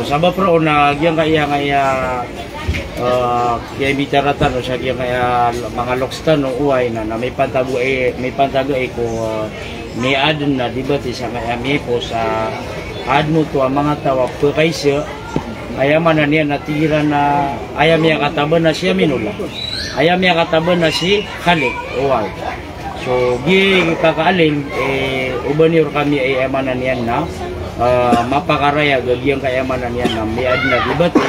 sabab pro na gyang kaya kaya bicaratan o siya kaya mga lokstan no uway na may pantago ko may adon na dibati sa kaya may po sa admo to ang mga tawa po kaysyo ayaman na niya natira na ayam niya kataban na siya minula ayam niya kataban na si Khalik uway so gi kakaalin ubanir kami ay ayaman na niya na mapakaraya gagyang kayamanan niya na may adon na dibati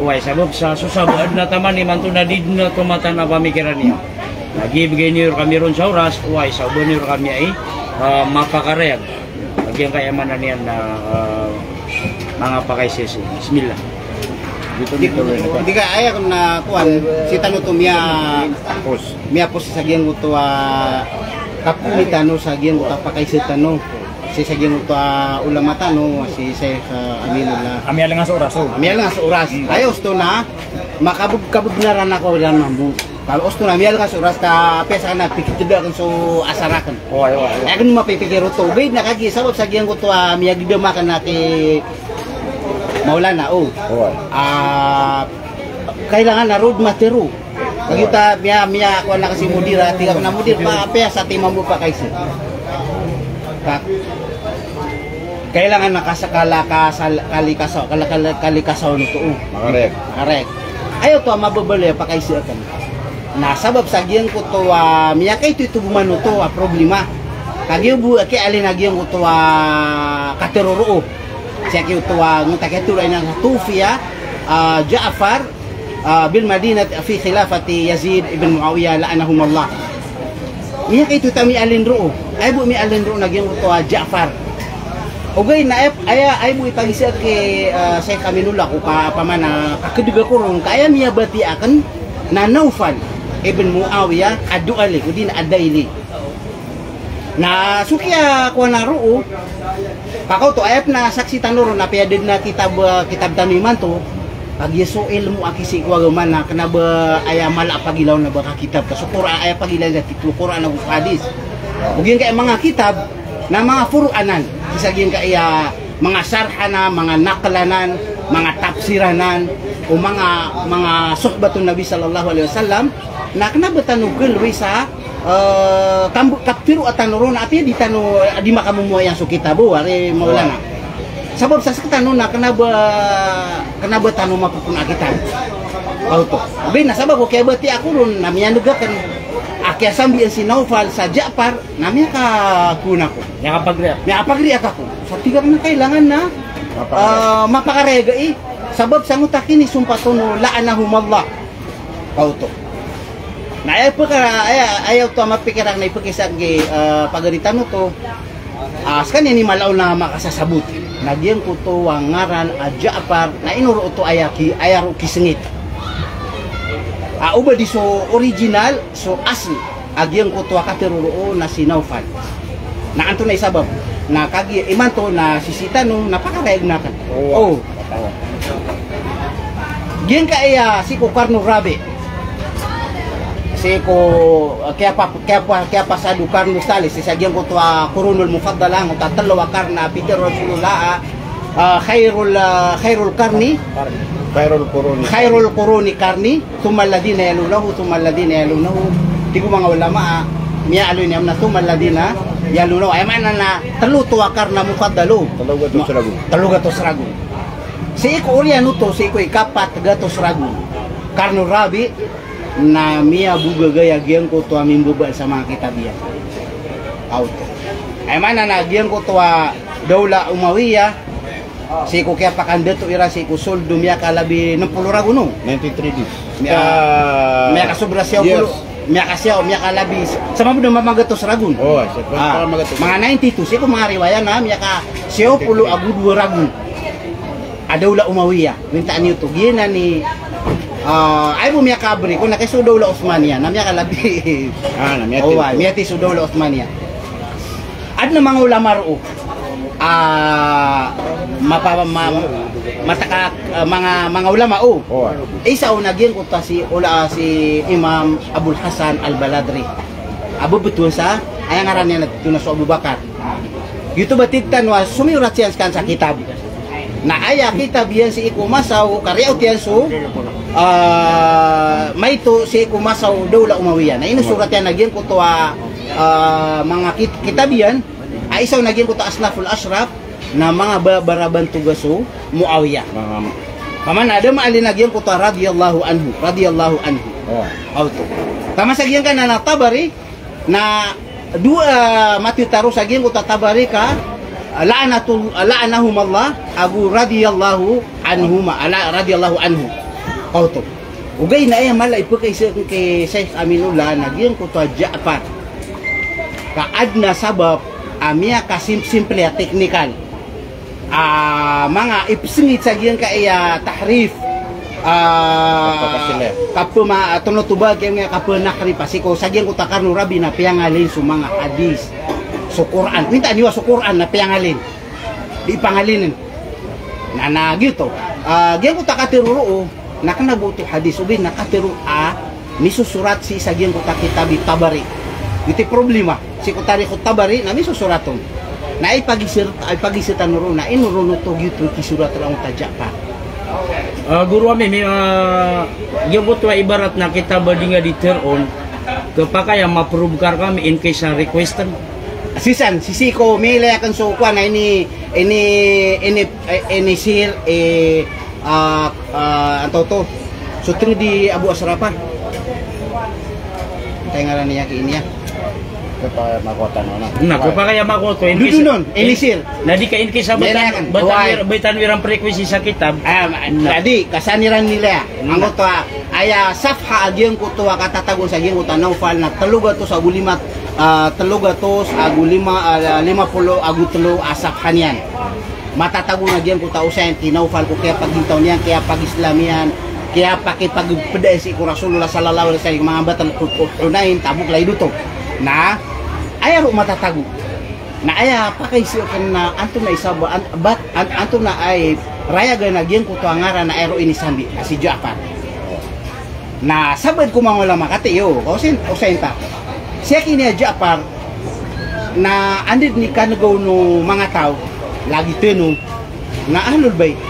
uway sabab sa susabad na taman ni manto na did na tumata na pamikiran niya nagibigay niyo kami ron sa oras uway sa ubanir kami ay mapakaraya gagyang kayamanan niya na mga pakaisisi. Bismillah. Hindi ka ayak na kuan si tano to miya pos sa gyang uto kapuni tano sa gyang uto pakaisi tano si sa gyang uto ulama tano si Sheikh Aminullah. Amiya lang sa oras. Amiya lang sa oras. Ayos to na makabug na ran ako dan mambu. Kalau osto na amiya lang sa oras ta pesa na pikitida kan so asarakan. Ay kan mapipikir to. Bid nakagi sabab sa gyang uto amiya gidamakan na kay Maulana, kailangan na road matero. Kita miya ako na kasi mudira, tiga na mudir pa apa sa timang mo pa kaisi. Kailangan nakasakala ka sa kalikasaw nito. Correct. Ayo to mababali pa kaisi akan. Na sabab sa giyang ko to miya kay ito bumano to problema. Kagyo bu kay alin agiyang ko to kateroro. Siya kiutuwa ngutaketu ay nang Tufiya Ja'far bil Madinah fi khilafati Yazid ibn Muawiyah la'anahumullah. Iya kay tutami alin ro. Ay bu mi alin ro nagyang utuwa Ja'far. Ogay na ay bu ipagisa kay Sheikh Aminullah ko pamana kakeduga ko ron kaya miya bati akan na Naufal ibn Muawiyah aduali kudin adaili. Na sukiya ko na ro pakaw to ayap na saksi tanuro na piyadid na kitab taniman to pag yeso ilmu akisi ko man na kana ba aya mala pagilaw na ba ka kitab ka sukura aya pagilaw na titulo Quran na hadis ugin kay mga kitab na mga furuanan kisagin kay mga sarhana mga naklanan mga tafsiranan o mga suhbatun Nabi sallallahu alaihi wasallam na kana batanugel sa kaptiru atanuro na ati di tano di makamumo yang sukitabo are Maulana. Sabab sa tano na kanaba tano mapupuna kita. Auto. Bin sabab ko kay bati ako ron namiya nugakan akya sambi si Naufal sa Ja'far namiya ka kuna ko. Nya kapagri ako. Sa tiga na kailangan na mapakarega sabab sa ngutakin ni sumpatono la'anahumallah. Auto. Na ayaw to mapikirang na ipagkisag pagaritan mo to askan ni malaw na makasasabot nagyang ko to ang ngaran Ja'far na inuro to ayaro kisengit uba di so original so asli agyang ko to kateruro na si Naufal na anto na isabab na kagi iman to na sisita no napakaraig na kan gyang ka si Kukarno Rabi ko kaya pa sa Dukar Mustali sisagyan ko to Qurunul Mufaddala ng tatlo karna Peter Rasulullah khairul quruni karni thumma alladhina yalunahu tigo mga ulama miya aloy niya na thumma alladhina yalunahu ay man na talo to karna mufaddalu talugatos ragu si ko oriano to si ko ikapat gatos ragu Karno Rabi na miya bugagaya gyang ko to amin bubal sa mga kitabiya auto ay mana na gyang ko to Daula Umawiya si ko kaya pakandeto ira si ko soldo miya kalabi 60 rago no 93 days miya kasobra siya ulo miya kalabi sama mo na mamagatos ragun mga 92 si ko mga riwaya na miya ka siya ulo agu 2 ragun Daula Umawiya minta niyo to gina ni ay po miya kabri kung nakisudaw la Osmania na miya kalabi miya ti sudaw la Osmania ad na mga ulama ro mga ulama isa o nagyan ko ta si Imam Abul Hasan Al-Baladri betul sa ay ngaran niya nagtuna sa Abu Bakar yuto batidtan wa sumirat siya sa kitab na aya kita biyan si ikumasaw karyaw tiyan so may to si ikumasaw daw la umawiyan na inusurat yan nagyan ko to mga kitabiyan ay isaw nagyan ko to aslaful ashraf na mga baraban tugaso Muawiyah paman ada maalin nagyan ko to radiyallahu anhu auto tama sagyan ka na natabari na dua mati taruh sagyan ko tatabari ka la'anahum Allah agu radiyallahu anhuma radiyallahu anhu auto ugay na ay mala ipakay kay Sheikh Aminullah nagyan ko to Ja'far kaadna sabab amia ka simple ya teknikal mga ipsingit sagyan ka iya tahrif kapma tunutubag kay nga kapenakri pasiko sagyan ko takarno rabi na piangalin su mga hadis so Quran minta niwa su Quran na piangalin di pangalinin na nagito gyud ko takatiruo nakanabuto hadis ubi nakatiru misusurat si sagyan ko takitabi tabari iti problema si ko tarikh tabari na misusuraton na ay pagisitan ro na inuruno to gitu kisurat ra utajak pa guru kami gyud ibarat na kita badinga di turn on kapag yang maprubkar kami in case requestan sisan sisi ko mila akan so kwa na ini sir anto to sutri di Abu Asrafa tengaran niya ki ini ya kapag makota no na kapag makoto in case inisir na di ka in case baitan prequisi sa kitab jadi kasaniran nila ang to aya safha agyan ko to katatagon sa agyan ko Naufal na teluga to sa gulimat teluga to sa gulima 50 agu telu asafhan yan matatagon agyan ko tausayan ti Naufal ko kaya paghintaw niyan kaya pag-Islamian kaya pakipagpeday si Rasulullah sallallahu alaihi wasallam mga batal unahin tabuk lay duto na aya ro matatago na aya pakay siya na anto na isaba anto na ay raya ganagyan ko to ngaran na ero inisambi si Ja'far na sabad ko mga ulama katiyo usain ta siya kini Ja'far na andid ni kanagaw no mga tao lagi teno na ahlul bait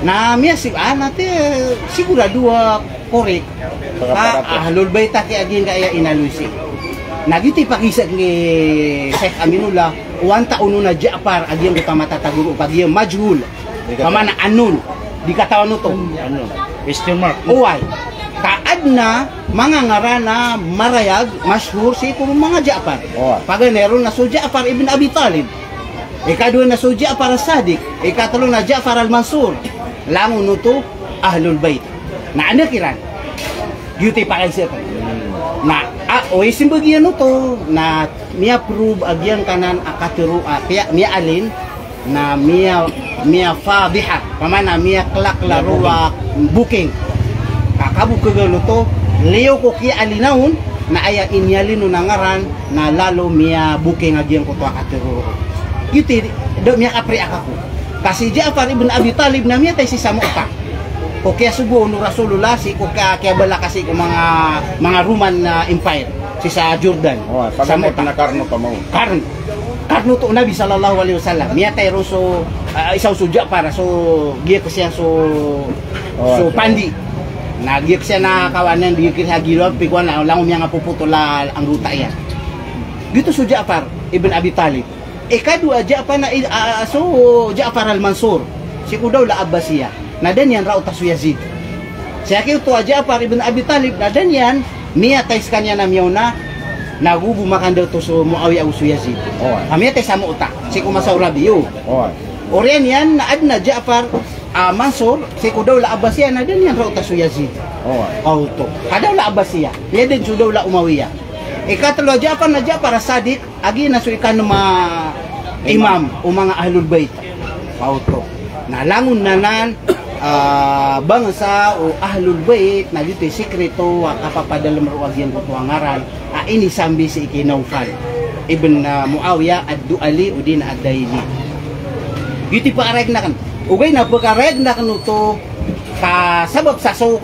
na miya nati sigurado korek ahlul bait ki agin kaya inalusi nagiti pakisa ni Sheikh Aminullah uwan taon na Ja'far agyan ko matataguro pag majhul pamana anon di katawan no to ano question mark uway kaad na mga ngarana marayag masyhur si kung mga Ja'far paganero na so Ja'far ibn Abi Talib ikadua na so Ja'far as-Sadiq ikatlo na Ja'far al-Mansur langon no to ahlul bait na ano kiran duty pa siya na simbagyan no to na miya prove agyan kanan akatiru miya alin na miya fadiha pamana miya klak laruwa booking kakabuk kagano to leo ko ki alinawon na aya inyalin no nangaran na lalo miya booking agyan ko to akatiru yuti do miya kapri akako kasi Ja'far ibn Abi Talib na miya tay si Samu'ta o kaya subo no Rasulullah si ko kaya bala kasi ko mga Roman Empire si sa Jordan sa mo karno pa mo karno to Nabi sallallahu alaihi wasallam miya tay roso isaw suja para so giya ko siya so pandi na giya ko siya na kawanan di kira gilo pigwan na lang miya nga puputula ang ruta yan dito so Ja'far ibn Abi Talib ikadua Ja'far na so Ja'far al-Mansur si ko daw la Abbasiyah na danyan raw tasu Yazid siya kiyo to Ja'far ibn Abi Talib na danyan miya tayo kanya na miyaw na nagubu makan daw to so Muawiyah usu Yazid miya tayo sa muuta si kumasaw rabiyo oriyan yan na adna Ja'far Mansur si ko daw la Abbasiyah na danyan raw tasu Yazid to kadaw la Abbasiyah miya din so daw la Umayyah ikatlo Ja'far na Ja'far as-Sadiq agi na so ikan imam o mga ahlul bait to nalangon nanan bangsa o ahlul bait na dito sikreto kapapadalam ruwagyan ko tuangaran ini sambi si Naufal ibn Muawiyah ad-Du'ali udin ad-Daili dito pa areg na kan ugay na pagkareg na kan to ka sabab sa so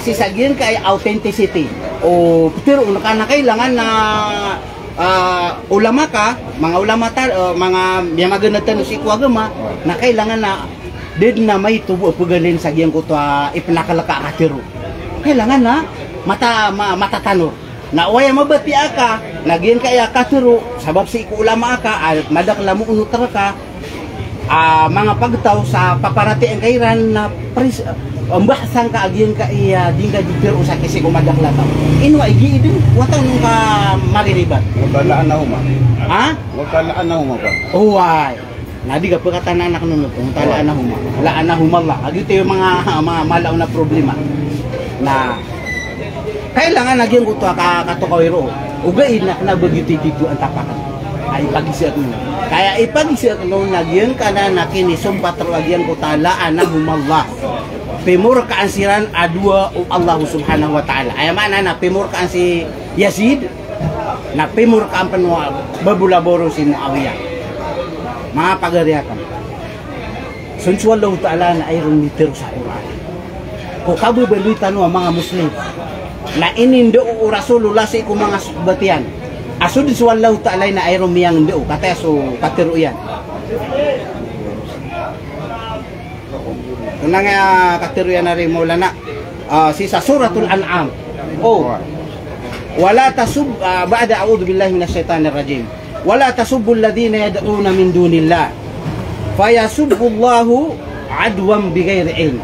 si sagyan kay authenticity o pero kailangan na ulama ka, mga ulama mga maganatan si agama na kailangan na did na may tubo pugalin sa giyang ko to ipinakalaka katiro. Kailangan na matatanor. Na waya mabati aka, nagyan kaya katiro sabab si iku ulama aka madakla mo unutra ka mga pagtaw sa paparati ang kairan na bahasang ka agyan ka iya dingga dipiro sa kasi kumadakla taw. Inwa igi din wataw nung ka mariribat. Watalaan na huma. Ha? Watalaan na huma pa. Uway. Nadi ka pagkatan anak nunod, watalaan na huma. Laan na humala. Agito yung mga malaw na problema. Na kailangan nagyan ko to katukawiro. Ugain na bagiti dito ang tapakan. Ay pag-isiat mo. Kaya ipag-isiat mo nagyan ka na nakinisumpat nagyan ko talaan na humala. Pemur ka ansiran adua Allah subhanahu wa ta'ala. Ay mana na pemur ka si Yazid na pemur ka ang panwa babulaboro si Muawiyah. Mga pagariakan. Sunsuan Allah ta'ala na ayron mitero sa Quran. Kung kabubaluitan mo mga Muslim na inindo o Rasulullah sa ikong mga batian. Aso din suwan Allah ta'ala na ayron miyang do. Kataya so katiro yan. Kung nga katiruyan na rin mula na sa suratul an'am wala tasub ba'da a'udhu billahi minash shaitanir rajim wala tasubbu alladhina yad'una min dunillah fayasubbu Allahu adwan bighairi ilm.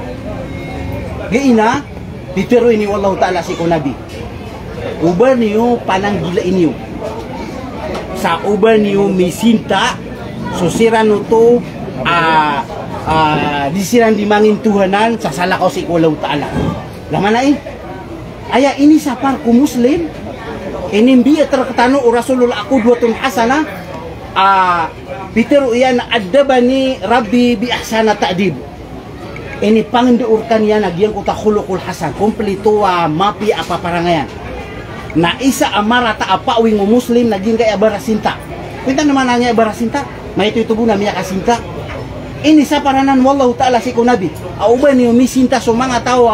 Giina ditiruin ni wallahu ta'ala si ko nabi uban niyo pananggilain niyo sa uban niyo misinta susiran to di silang dimangin Tuhanan sa salakaw si Ikulaw Ta'ala. Laman na aya ini sa parku Muslim inimbiya terketano o Rasulullah aku duatun hasana bitiru iyan addabani Rabbi bi ahsana ta'dib. Ini panginduurkan yan nagyan ko takhulukul hasan kompleto mapi apa parangayan na isa amara ta apawing mo Muslim naging kaya barasinta. Pinta naman nanya barasinta may ito tubo na miya kasinta. Ini sa paranan wallahu ta'ala si kunabi. Auban niyo misinta so mga tao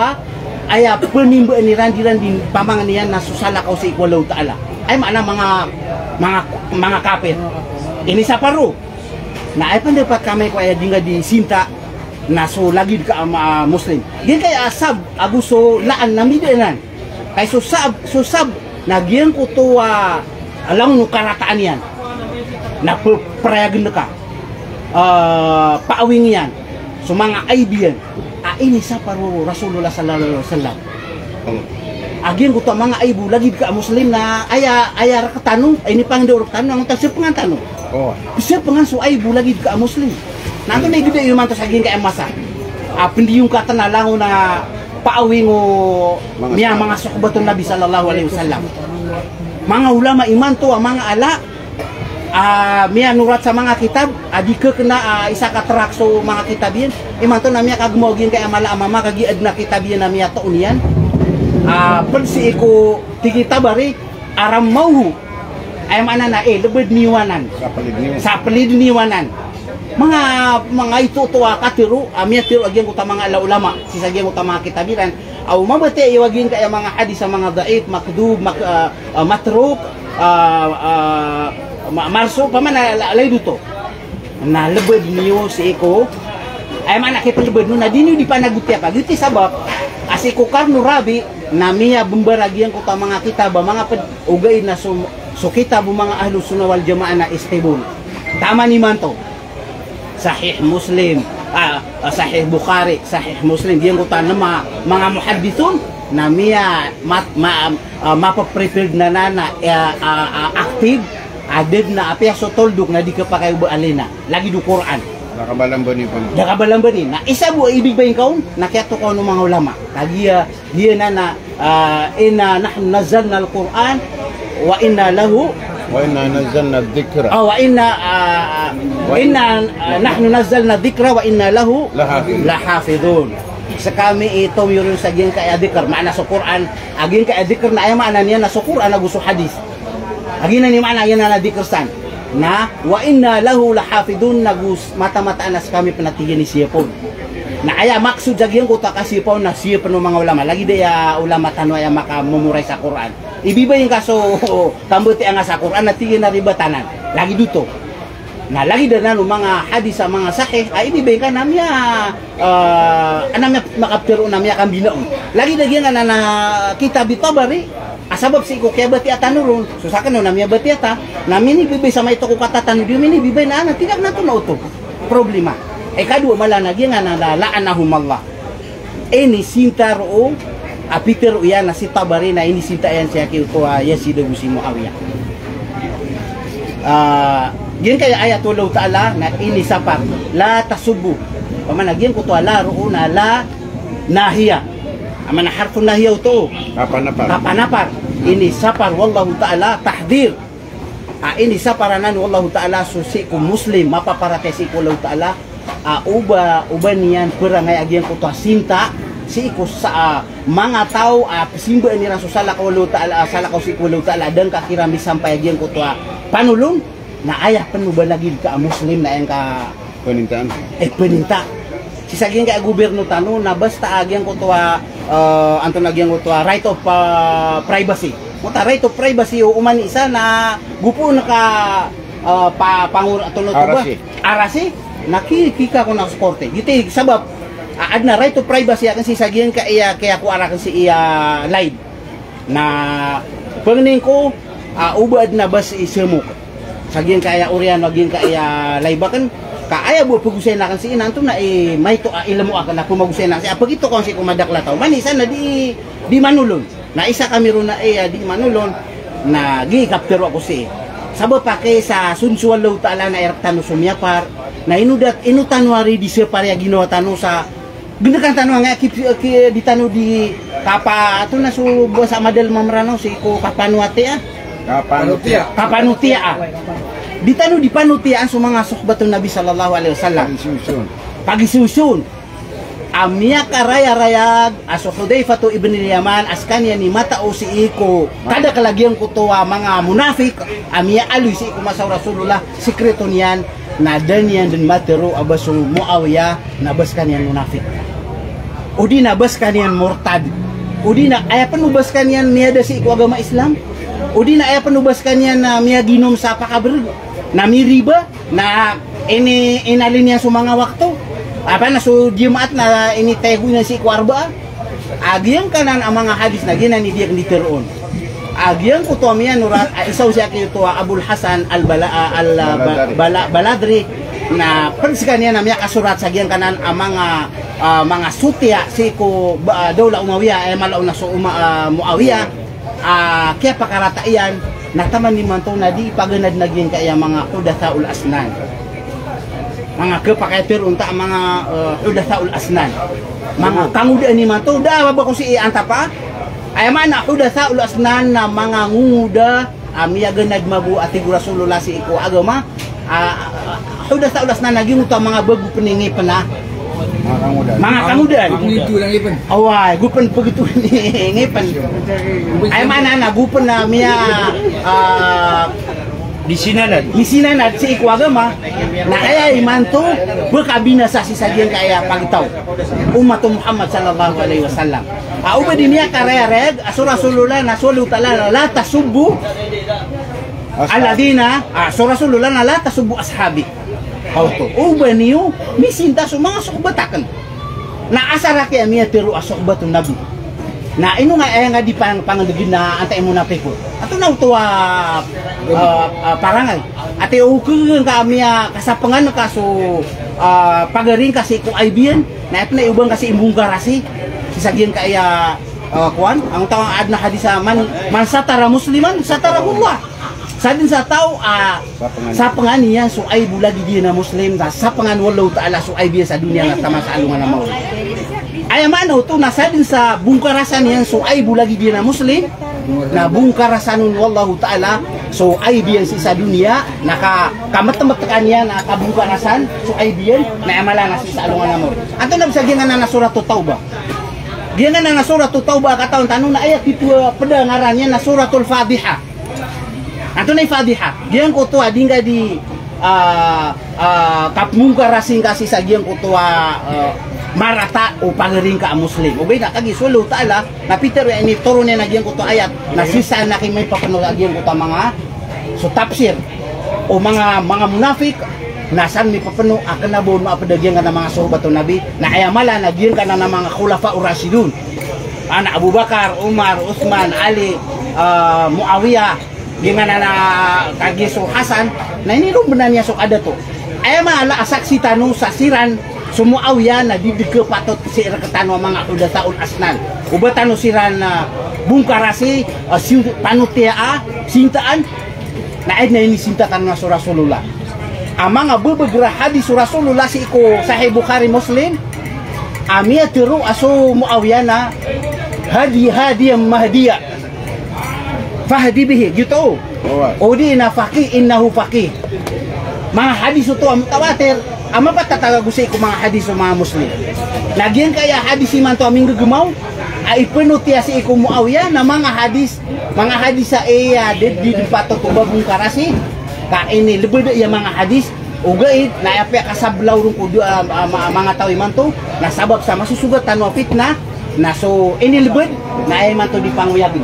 aya penimba ni randi-randi pamangan niyan na susala ko si wallahu ta'ala. Ay mana mga kafir. Ini sa paro. Na ay pandapat kami ko ay dinga di sinta na so lagi ka Muslim. Di kay asab aguso laan na midenan. Kay susab nagyan ko to alang no karataan yan. Na prayagan ka. Paawing yan so mga aibiyan ini sa paro Rasulullah sallallahu alaihi wasallam agin ko to mga aibu lagi ka Muslim na aya rakatano ini pang do rakatano ang tasir pangantano bisa pengansu aibu lagi ka Muslim nanto may gide yung manto saging ka emasa pendiyong ka tanalango na paawing o miya mga sahabatun Nabi sallallahu alaihi wasallam mga ulama iman to ang mga ala miya nurat sa mga kitab adika kena isa ka track so mga kitab yan iman to na miya kagmogin kay amala amama kagiad na kitab yan na miya taon yan persi ko tikitab bari aram mauhu ay mana na lebed niwanan sa pelid niwanan mga ito to katiro miya tiro agyan ko ta mga ulama sisa agyan ko ta mga kitabiran au mabate iwagin kay mga hadis sa mga daif makdub matruk marso pamana lay duto na lebed niyo si iko ay man nakipalebed no na dinyo di panaguti pa giti sabab asiko karno rabi na miya bumbaragian ko ta mga kitab mga ugay na so kitab mga ahlus sunnah wal jamaa na istibul tama ni manto sahih Muslim sahih Bukhari sahih Muslim diyan ko ta na mga muhaddithun na miya mapaprepared na active adib na apya so tolduk na di ka pa kayo alina lagi du Quran nakabalambani pa na isa bu ibig ba yung kaon nakiato ko ng mga ulama kagiya diya na inna nahnu nazzalna al-Quran wa inna lahu wa inna nazzalna dhikra wa inna nahnu nazzalna dhikra wa inna lahu lahafidun sa kami ito yun sa aging kaya dhikr maana sa Quran aging kaya dhikr na ay maana niya na sa Quran naguso hadis agina ni mana yan na dikersan na wa inna lahu lahafidun nagus mata-mata anas kami panatigan ni siya po Na aya maksud jagian ko ta kasi po na siya penuh mga ulama. Lagi dia ulama tanwa ya maka memurai sa Quran. Ibiba yung kaso tambuti ang sa Quran na tingin na ribatanan. Lagi duto. Na lagi dan mga hadis sa mga sahih ay ibibay ka namya anamya makaptero namya kang binaon. Lagi dagyan na kita bitabari asabab si ko kaya bati atanurun susakan no namya bati ata namin ibibay sa may to ko katatan di mini ibibay na tidak na to na uto problema. Kadua malah nagyan na la'anahum Allah. Ini sinta ro apiter ya na si tabari na ini sinta yan siya kiyo Yazid bin Muawiyah. Yan kaya ayatullah ta'ala na ini sapar la tasubbu pamanagyan ko to ala ruuna la nahiya amana harfun nahiya to kapanapar ini sapar wallahu ta'ala tahdir ini saparanan wallahu ta'ala susiku muslim mapaparate si ko ta'ala uba niyan perangay agyan ko to sinta si ko sa mga tao simba ni rasul sallallahu ta'ala salakaw si ko ta'ala dan kakirami sampai agyan ko to panulong na ayah penuh lagi ka muslim na yang ka Penintaan. Peninta si saging ka gobyerno tanu na basta agyan ko tua anton agyan ko tua right of privacy muta right of privacy uman isa na gupo na ka pangur atun to ba arasi nakikika ko na korte giti sabab ad na right of privacy akan si saging ka iya kaya ko ara si iya live na pangning ko ubad na bas isemuk saging kaya urian waging kaya layba kan kaaya bu pagusay na kan si inanto na may to ilamo akan na pumagusay na si apa gito kon si kumadakla taw manisa na di manulon na isa kami ron na di manulon na gi kaptero ako si sabot pa kay sa sunsual law taala na eratano sumyapar na inutanwari di separ ya ginawa tano sa gindakan tano nga di tano di kapa ato na su sa madal mamrano si ko kapanuate Kapanutia. Di tanu di panutiaan sa mga suhbatun Nabi sallallahu alaihi wasallam. Pagisusun. Amya karaya-rayag aso Hudzaifah ibn Yaman askanya ni mata o si iko. Kada kalagyan ko to mga munafik. Amya aluy si iko masaw Rasulullah sikreto niyan na danyan din matero abaso Muawiyah nabas kaniyan munafik. Udi nabas kaniyan murtad. Udi na aya panubas kaniyan miyada si iko agama Islam. Udi na aya panubaskan niya na miya ginom sa pakaber na miriba na ini inalin niya sa mga wakto apa na so diumat na ini tegu niya si kwarba agyang kanan ang mga hadis na ginani diyak diteron agyang ko to miya nurat isaw siya kay to Abul Hasan Baladri na persikan niya na miya kasurat sa agyang kanan ang mga sutya si ko Dawla Umayyah malaw na so Muawiyah kaya pakarata iyan nataman ni manto na di paganad naging kaya mga hudathaul asnan mga kapakaiter unta mga hudathaul asnan mga kangudaan ni manto da ba ko si anta pa ay mana hudathaul asnan na mga nguda miya ganad mabu ati Rasulullah si iko agama hudathaul asnan naging uta mga bagu peningi pena mga kamudan itu lang ipan away gupen begitu ngipan ay mana na gupen na miya di sinanad si iku agama na ay imanto berkabinasa si sagian kaya pagitaw umat Muhammad sallallahu alaihi wasallam uba di niya karereg Rasulullah na sallallahu ta'ala la tasubbu alladina Rasulullah na la tasubbu ashabi auto uba niyo misinta sa mga sukbatakan na asara kaya miya pero asukbatun nabi na ino nga ay nga di pangandagin na antay mo na peko ato na ito parangay ate ukeng ka miya kasapangan ka so pagaring kasi kung aibian na ito na ibang kasi imbong garasi sisagyan kaya kuan ang tawang ad na hadisa man satara musliman satarahullah sadin sa tao sa pangan niya so ay bulagi dia na muslim sa pangan wallahu ta'ala so ay biya sa dunia nga tama sa alungan na mao ay mano to nasa din sa bungkarasan niya so ay bulagi dia na muslim na bungkarasanun wallahu ta'ala so ay biya sa dunia naka kamat-tamakan niya na kabungkarasan so ay biya na amala na sa alungan na mao ato na sa gingan na suratul taubah gingan na suratul taubah kataon tanong na ayat itu peda ngarannya na suratul fadihah. Ato na ifadiha. Diyan ko to adinga di kapmungkarasin kasi sa diyan ko to marata o pagaring ka ang Muslim. O na kagi sulo taala na Peter ini turo niya nagyan ko to ayat na sisa na may papanulagyan ko ta mga so tafsir o mga munafik nasan mi papano akan na bon mapadagyan ka ng mga sahabat nabi na ayamala nagyan ka na ng mga khulafa ur-rasyidun ana Abu Bakar, Umar, Utsman, Ali, Muawiyah gimana na kagi so Hasan na ini benar niya so ada to ayamala saksi tanu sasiran Muawiyah na didike patot si reketano mga udataon asnan ubatano siran bungkarasi panutia sintaan na ini sintakan na Rasulullah amang beberapa hadis Rasulullah si ko Sahih Bukhari Muslim amia tiru aso Muawiyah na hadi mahdiyah fahdi bihi gitu odi na faqih innahu faqih mga hadis itu mutawatir ama pa tatagagusi ko mga hadis sa mga Muslim lagyan kaya hadis man to aming gagamaw ay penutia si iku Muawiyah na mga hadis sa iya di pato ko bagong karasi ka ini lebih ya mga hadis ugaid na api kasablaw rung ko mga tao man to na sabab sa masusugatan wa fitna na so ini lebih na ay man to di panguyagin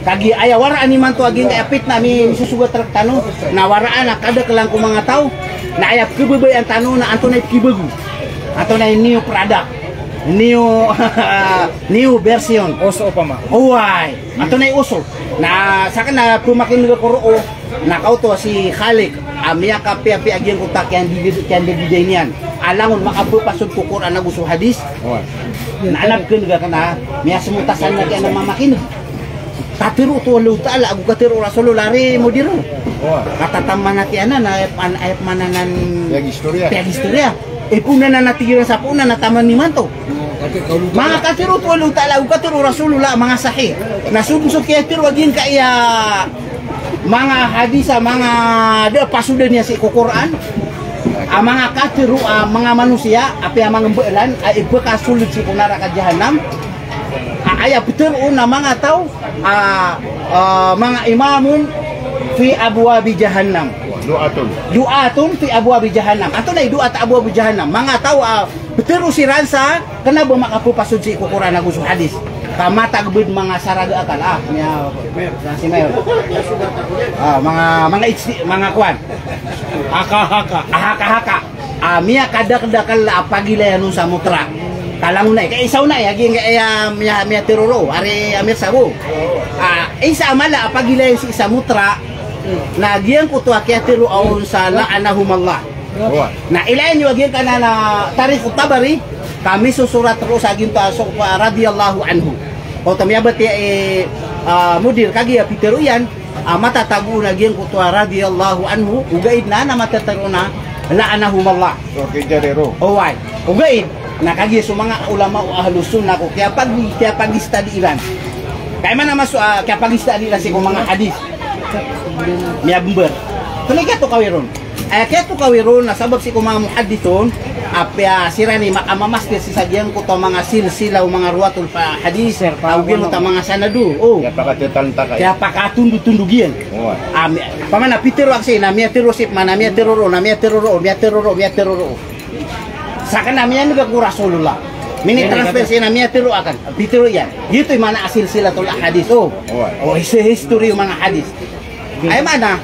kagi aya waraan ni man to aging kaya fitna mi susugat tano na waraan na kada kelang ko mga tao na ayap kibabay ang tanong na anto na kibagu anto na new product new version Oso pa ma. uway anto na uso na saka na pumakin nga kuro na kauto si Khalik amiya kapi agyan ko tak yan di niyan alangon makapupasod ko Quran na gusto hadis na anab ken nga kana miya semutasan na kaya na mamakin katiru to Allah Ta'ala aku katiru Rasulullah ri modiro katataman nati ana na ayat mananan pihak historia puna na natigiran sa puna na taman ni manto mga katiru to Allah Ta'ala aku katiru Rasulullah mga sahih nasubsok kaya tiru agin kaya mga hadisa mga pasudan niya si Quran mga katiru mga manusia api mga belan ay ibekasulit si kunara ka jahanam aya betul na mga tao mga imamun fi abwabi jahannam duatun fi abwabi jahannam ato na duat abwabi jahannam mga tao betul siran sa kana ba makapupasod si Quran na gusto hadis kamata gabid mga saraga akal nya si mayor mga kwan haka miya kada-kadakal apagilayan sa mutra talang na kay isaw na yagi miya teroro ari amir sabo isa amala apagilay si isa mutra na giyan ko to kaya tiro aon sa la'anahumullah na ilayan yung agyan ka na Tarikh Tabari kami susurat ro sa agin to so radiyallahu anhu o tamiyabat mudir kagi pitero yan matatago na giyan ko to radiyallahu anhu ugaid na matataro na la'anahumullah okay jarero oway ugaid nakagi so mga ulama o ahlus sunnah ko kaya pag-study-an kaya man naman kaya pag-study-an si kung mga hadis miya bumber tuloy kaya to kawiron kaya to kawiron na sabab si kung mga muhadithon apya sira ni makamamastir si sagyang ko to mga silsila o mga ruwatul pa hadis tawagin mo ta mga sanadu kaya pakatundug-tundugyan pamana pitero aksi na miya terosip man na miya teroro saka namin yan nagag Rasulullah minit transfersi namin tiro akan pitiro yan dito yung mga asil sila tula hadis history yung mga hadis ay mana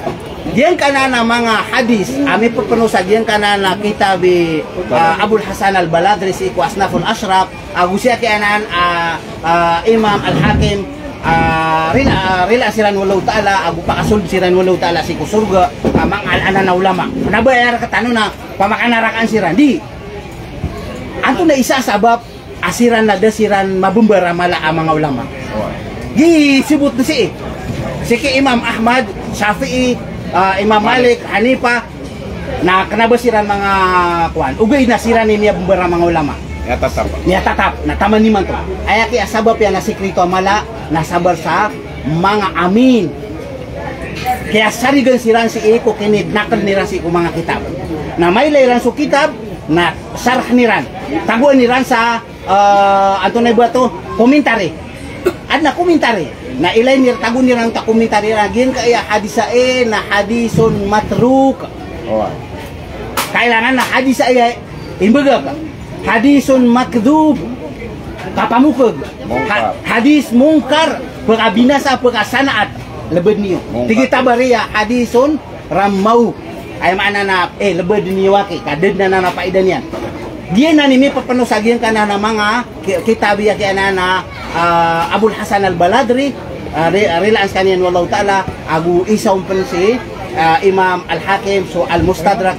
diyan kana na mga hadis ami papanusag diyan kana na kitabi Abul Hasan al-Baladri si Iku Asnaful Ashraf agusya kayanan Imam Al-Hakim rila siran walau ta'ala agu pakasul siran walau ta'ala si kusurga mang al-ana na ulama nabayar katano na pamakanarakan siran di anto na isa sabab asiran na dasiran mabumbara mala ang mga ulama. Gisibot na si Imam Ahmad, Shafi'i, Imam Malik, Hanifa na kanabasiran mga kuan. Ugay na siran ni niya bumbara mga ulama. Niya tatap na taman ni man to. Ay kaya sabab yan na sikrito mala na sabar sa mga amin. Kaya sarigan siran si Iko kinid nakal niran si Iko mga kitab. Na may layran so kitab na sarah niran taguan niran sa anto na ba to komentary ad na komentary na ilay nir tagun niran ta komentary lagin kaya hadisa na hadison matruk kailangan na hadisa imbaga ka hadisun makdzub kapamukeg Mungkar. hadis mungkar pagabinasa pagkasanaat lebed niyo Mungkar. tigi tabariya hadisun ramau ay maana na lebed niyo waki kaded na napaidan yan dia na nimi papanusagian kana na mga kitabiya kaya na Abul Hasan al-Baladri relaans kaniyan wallahu ta'ala agu isaw pa si Imam Al-Hakim so Al-Mustadrak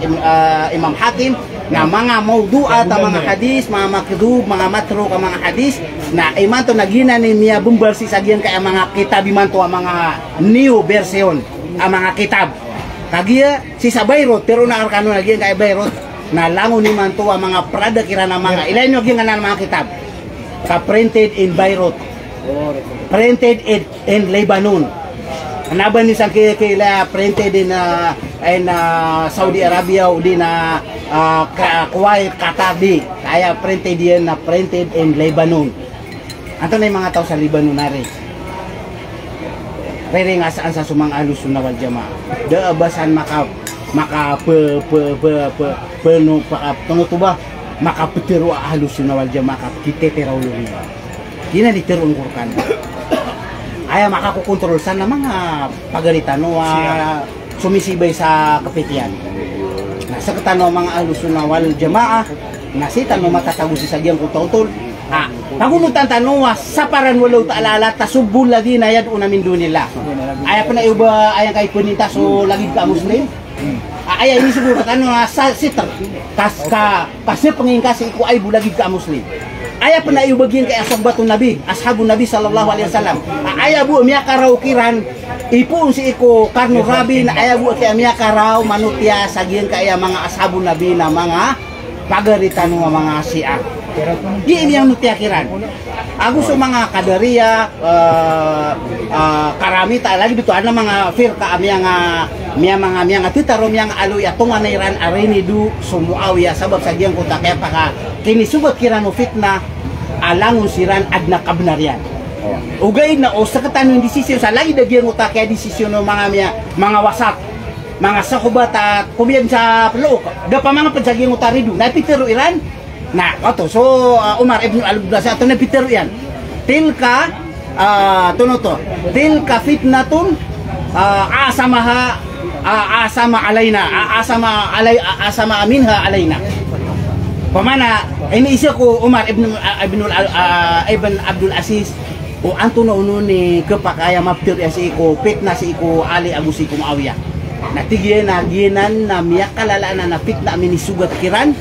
Imam Hakim na mga mawdu'a ta mga hadis, mga makdub, mga matro ka mga hadis na iman to nagina ni Mia Bumbarsi sagian kay mga kitab iman to ang mga new version ang mga kitab kagiya si sa Beirut pero na arkano nagian kay Beirut na langon ni man to ang mga prada kira na mga ilan yung nga mga kitab ka printed in Beirut printed in Lebanon anaban ni sang kila printed in Saudi Arabia o di na Kuwait, Qatar di kaya printed yan na printed in Lebanon. Ato na yung mga tao sa Lebanon na rin nga saan sa sumang alusun wal jamaah daabasan maka tuba makapetiro alusun wal jamaah kita teraw yun gina diteron kurkan ay makakukontrol sana mga pagalitan sumisibay sa kapitian. Nasa katano mga alusun wal jamaah nasita no matatagusi sa giyang kututol. Pagunutan tanowa sa paran walaw taalala tasubul lagi na yad unamin do nila. Ay pa na iba ay kay punita so lagi ka muslim. Ay ini siguro kano sa sitar kasi pangingkas ko ay bulagi ka muslim. Aya pa na iubagin kay ashabun Nabi sallallahu alaihi wasallam. Aya bu miya karaw kiran ipun si iko karno rabi na aya bu kay miya karaw manutya sagian kay mga ashabun Nabi na mga pagaritan ng mga Syiah. Di ini yang nutya kiran. Agus so mga kadariya karamita lagi dito ana mga firqa mga titaro yang alu ya tunganairan arini du sumuawiya sabab sagian ko ta kaya pa kini subat kiran fitna alangun siran adna kabnarian. Ugay na o sa katanong desisyon sa lagi dagian ko ta kaya desisyon ng mga wasak mga sahubat at kumiyan sa peluk da pa mga pagsaging ko ta ridu na pitero iran na oto so Umar ibn al-Abdas ato na pitero yan tilka tilka fitnatun asama minha alaina pamana ini isya ko Umar ibn Abdul Aziz o anto na uno ni kapakaya maptir si ko fitna si ko Ali Abu si Muawiyah natigyan na ginan na miyak kalala na fitna amin sugat kiran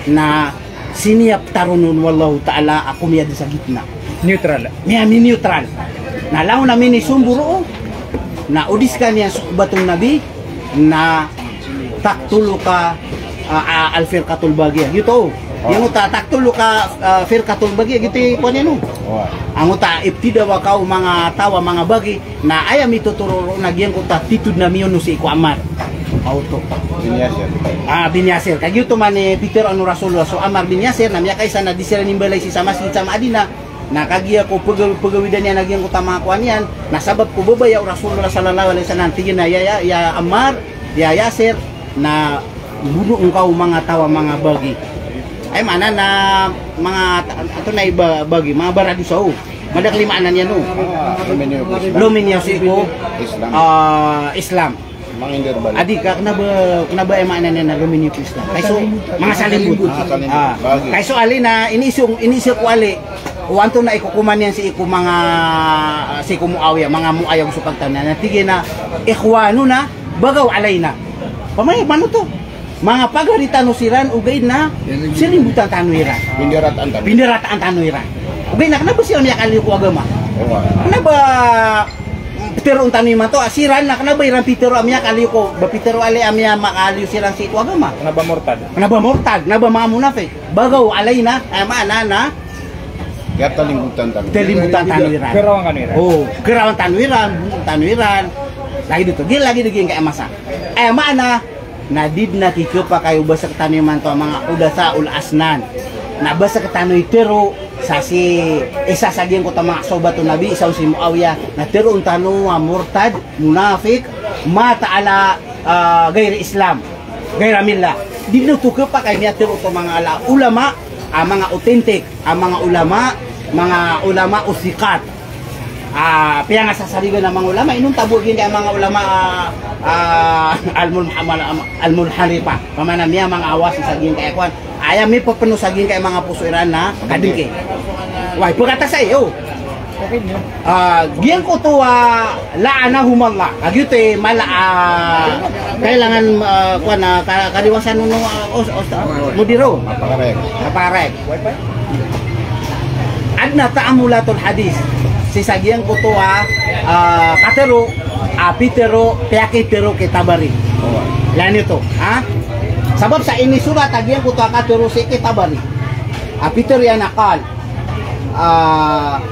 na siniyap tarunun wallahu ta'ala ako miya sa gitna Neutral. miya neutral nalaw namin ni sumburo na udis ka niya batong nabi na taktulo ka al-firqatul bagiyah gitu yung uta taktulo ka firqatul bagiyah gitu ko niya no ang uta ibtida wa kau mga tawa mga bagi na ayam ituturo nagyan ko ta titud na miyon no si ko Amar auto bin Yasir kaya gitu man Peter anu Rasulullah so Amar bin Yasir na miya kaysa na disira nimbalay si sama adina na kagiya ko pagawidan niya nagyang utama ko niyan na sabab ko babaya Rasulullah sallallahu alaihi wasallam tigin na ya Ammar ya Yasir na buno engkau mga tawa mga bagi ay mana na mga ato na iba bagi mga baradiso madaklimaan na niya no luminyo si ko Islam adi ka kenapa emang na luminyo Islam kayso mga salimbut kayso ali na inisyo ko ali wanto na ikukuman yan si iku mga si Muawiyah mga muayaw supagtan na tigin na ikhwano na bagaw alay na pamay mano to mga pagaritan siran ugay na silimbutan tanuiran bindirataan tanuiran ugay na kenapa sila miyak aliw ko agama kenapa pitero tanoy man to asiran na kenapa iran pitero miyak aliw ko ba pitero ali amya makaliw siran si iku agama Kenapa mortad kenapa mga munafik bagaw alay na mana na ya talimbutan tanuiran Kerawang Kanwiran. oh kerawan tanuiran lagi dito lagi kayak masa mana nadid na kikepa kayo basa ketaniman to mga udasaul asnan na basa ketanoy tero sa si isa sa giyan ko ta mga sobato nabi isaw si Muawiyah na tero untano murtad munafik mata ala gairi Islam gaira millah dito to kepa kay niya tero to mga ala ulama ang mga authentic, ang mga ulama usikat. Piya nga sa saligan ng mga ulama, inong tabugin kay mga ulama al-mulharipa. Pamanamiya mga awas sa saging kay kwan. Aya mi papano saging kay mga pusuiran na kadingke. Why pagkata sa iyo. Giyan ko to la'anahumullah. Agyute mala kailangan kwan kaliwasan no mudiro. Aparek. Adna ta'amulatul hadis. Sisagyan ko to katero apitero peakitero kitabari. Lan ito, Sabab sa ini surat agyan ko to katero si kitabari. Apitero yan akal.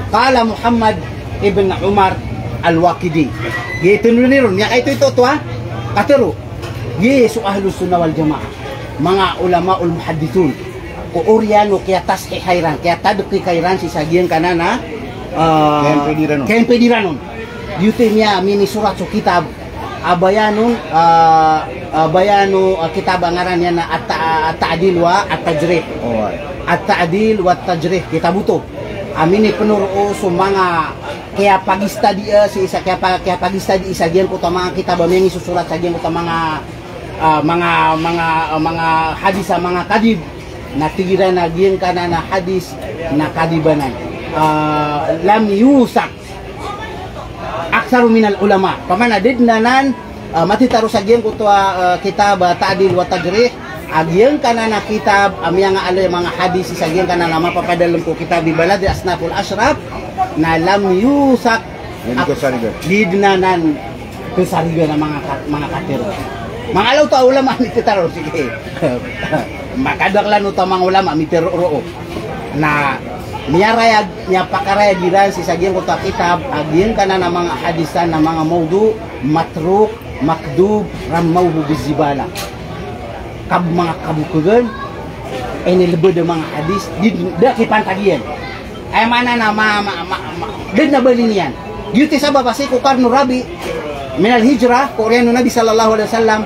Kala Muhammad ibn Umar al-Waqidi. Gitu niron ya ito katero. Yesu ahlus sunnah wal jamaah. Mga ulama ul muhaddithun. Ko Oriano kaya tasihayran kaya taduk kairan sisagyan kanana Ken pediranon. Yute niya mini surat so kitab abayano kitab ngaran niya na at-ta'dil wa at-tajrih. At-ta'dil wa at-tajrih kitab ito. Amini penuro so mga kaya pag-study si isa kaya pag-study isagian ko ta mga kitab mga isusurat sagian ko ta mga hadis sa mga kadib na tigiran na giyan kana na hadis na kadibanan. Lam yusak aksaru minal ulama pamana didnanan matitaro sagyan ko to kitab ta'dil wa tajrih agyan kana na kitab amya nga alay mga hadis sagyan kana na mapapadalam ko kitab di balad asnaful ashraf na lam yusak didnanan kusariga na mga katero mga alaw to ulama mititaro sige makadaklan to mga ulama mitiro na niya pakaraya giran si sagyan ko ta kitab agyan kana na mga hadisan na mga maudu matruk makdub ramauhu bizibala kab mga kabukugan inilbed mga hadis da kipantagian ay mana na did na balinian gyuti sa babasi ko karno rabi minal hijrah ko oriano nabi sallallahu alaihi wasallam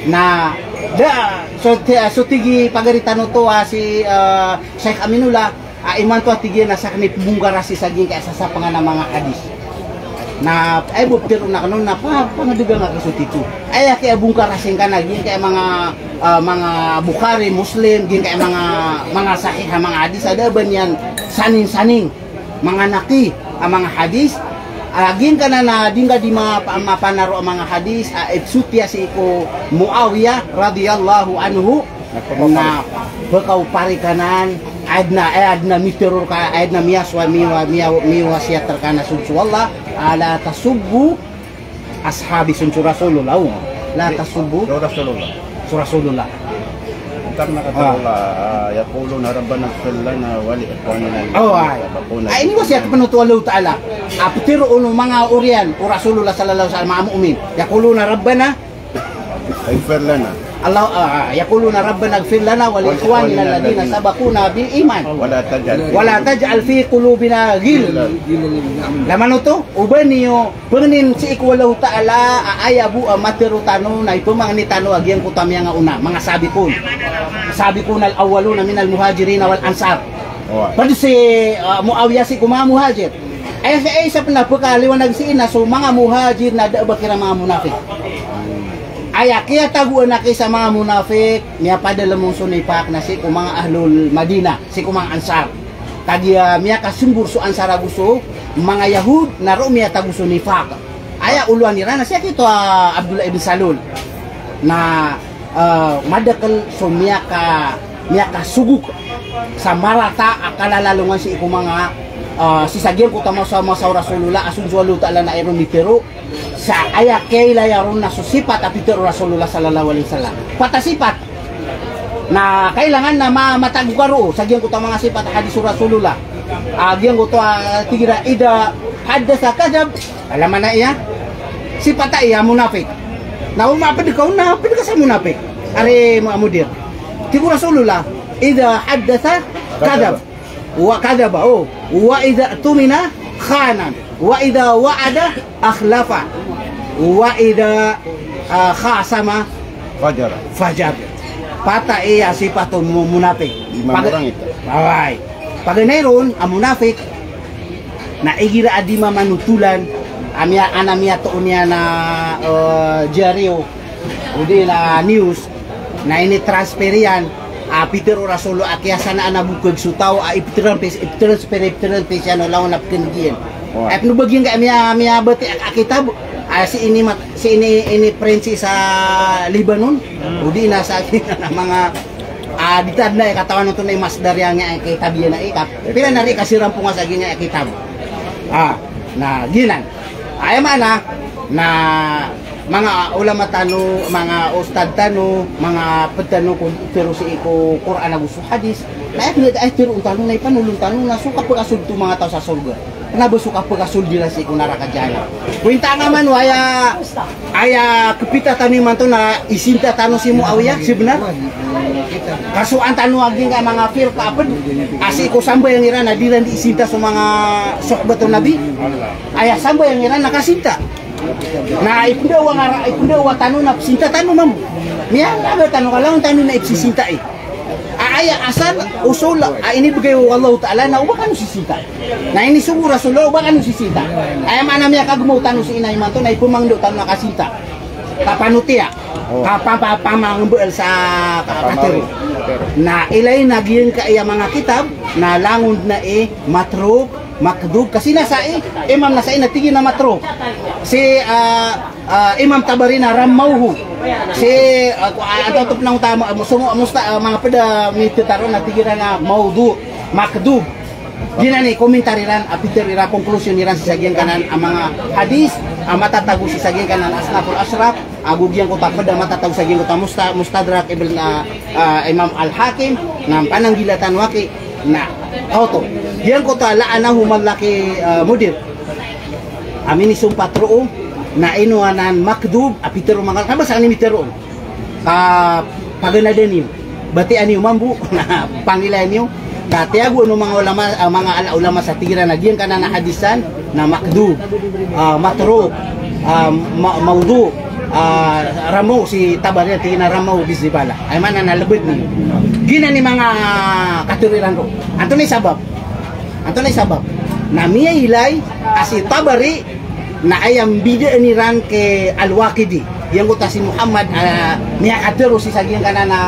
na da so tigi pagaritano to si Sheikh Aminullah iman to tigyan na saknip bunggara si saging kaya sa pangan mga hadis na ay buptiro na kanon na pangaduga nga kisutito ay kaya bungkara sing kana gin kaya mga Bukhari Muslim gin kaya mga sahih mga hadis ada ban yan saning mga naki ang mga hadis gin kana na dingga di mapanaro ang mga hadis itsutya si ko Muawiyah radhiyallahu anhu na bakaw parikanan adna misteror ka adna miyaswa miwa siya terkana sunsu Allah ala tasubbu ashabi sunsu Rasulullah la tasubbu Rasulullah Entar nakatawala yaquluna rabbana ighfir lana wa li ikhwanina ini wasiat penutu Allah taala aptiro uno mga urian Rasulullah sallallahu alaihi wasallam mu'min yaquluna rabbana ighfir lana Allah yaquluna rabbana ighfir lana wa li ikhwanina alladhina sabaquna bil iman wala taj'al fi qulubina ghillan laman to uban niyo pengnin si ikwalau taala ayabu matirutano na ipamangnitano agyan ko tamya nga una mga sabiqun al awwaluna min al muhajirin wal ansar pad si Muawiyah si kuma muhajir ay sa pinapakaliwanag si ina so mga muhajir na da ba kira mga munafik aya kaya taguan na kay sa mga munafik niya padala mong sunipak na si kumang ahlul Madina si kumang ansar tagiya miya kasumbur so ansar gusto mga Yahud na ro miya taguso nifak aya uluan ni rana siya kito Abdullah ibn Salul na madakal so miya ka suguk sa marata akalalalungan si kumanga sisagyan ko tama sa Rasulullah asun suwalu ta'ala na iron ni Pero sa aya kay layaron na susipat at ito Rasulullah sallallahu alaihi wasallam patasipat na kailangan na matagugaro sagyan ko tama mga sipat hadis Rasulullah agyan ko to tigira ida hadasa kadab alaman na iya sipata iya munafik na umapad ka sa munafik are mudir tigo Rasulullah ida hadasa kadab wa kadaba wa idza tumina khana wa idza wa'ada akhlafa wa idza khasama fajar pata iya sifatun munafik. Lima orang itu. Alright. Pag mayroon ang munafik na igira adima manutulan amia anamia to niya na diaryo udi na news na ini transferian Peter Rasolo akiasan na anabukog sutaw ipitran pes ano law na pingian. Ay no bagyan ka amia bati akitab si ini prince sa Lebanon udi na sa akin na mga ditad na katawan nito na masdar yang kitab yan na ikap pila nari kasiram po nga sa ginya kitab na ginan ay mana na mga ulama tano mga ustad tano mga pedano kung pero si iko Quran na gusto hadis na ay pero tano na ipanulong tano na suka pag-asud to mga tao sa surga na suka pag-asud dila si iko narakadjana kuinta nga man aya kapita taniman to na isinta tano si Muawiyah si benar kasuan tanu aging ka mga fir kaapad asi ko sambay ang iran na dilan di isinta sa mga sahbat ng Nabi aya sambay ang iran nakasinta na ipundawa tanu na sinta tanu mam niya nga tanu ka lang tanu na ipsisinta aya asal usul ini bagay Allah Ta'ala na uba kanu sisinta na ini sugo Rasulullah uba kanu sisinta aya mana miya kagmaw tanu si inay man to na ipumangdo tanu nakasinta kapanutia kapapamangbuel sa katero na ilay nagyan ka iya mga kitab na langod na matruk makdub kasi nasa imam nasa natigin na matruk si Imam Tabari na ramauhu si atotop ng tama musta mga pada mititaron natigin na maudu makdub dinani komentariran apiterira konklusyon niran sa sagian kanan ang mga hadis matatago si sagian kanan asnaful asraf agugyan ko takpada matatago sa sagian ko mustadrak ibn Imam Al-Hakim na pananggilatan waki na auto diyan ko ta laanahu malaki mudir amin isong patro na inuanan makdub apitero mga kabasa ni mitero paganaden niyo bati ani mambu na pangilan niyo katiago no mga ulama sa tigira na diyan kana na hadisan na makdub matro maudu ramo si Tabari tina ramo bisibala ay man na labad ni gina ni mga katuriran ko anto ni sabab na miya ilay asi Tabari na ayam bida ni ran ke Al-Waqidi yang kota si Muhammad miya katero si sagian kana na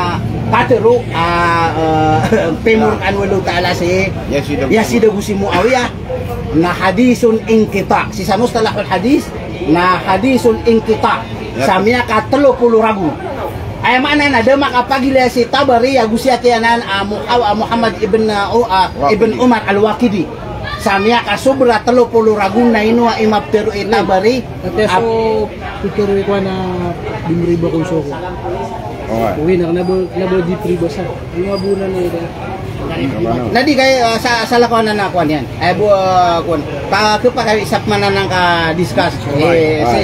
katero pemur anwalu ta'ala si Yazid si Muawiyah na hadisun inqita si sa mustalahul hadis na hadisun inqita sa miya ka 30 ragu ay mana na da makapagila si Tabari agusia kianan Muhammad ibn Umar Al-Waqidi sa miya ka sobra 30 ragu na inua imap pero Tabari ateso pikir ko na dimriba kung soko uwi na di priba sa yung abunan na ida nadi kay sa lakonan na kuan yan ay kuan pa kay isap man nang ka discuss